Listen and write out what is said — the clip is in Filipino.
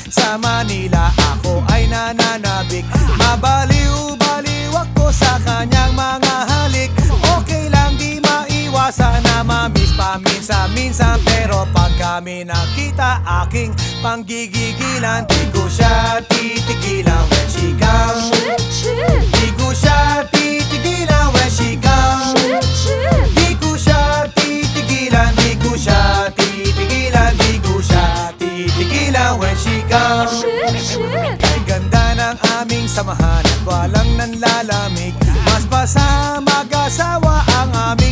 Sa Manila ako ay nananabik. Mabaliw-baliw ako sa kanyang mga halik. Okay lang di maiwasan na mamiss paminsan-minsan, pero pag kami nakita aking panggigigilan, di ko siya titigilan when she comes. Di ko siya titigilan when she comes. Di ko siya titigilan, di ko siya titigilan, di ko siya titigilan when she comes. Kay ganda ng aming samahan at walang nanlalamig, mas pa sa mag-asawa ang aming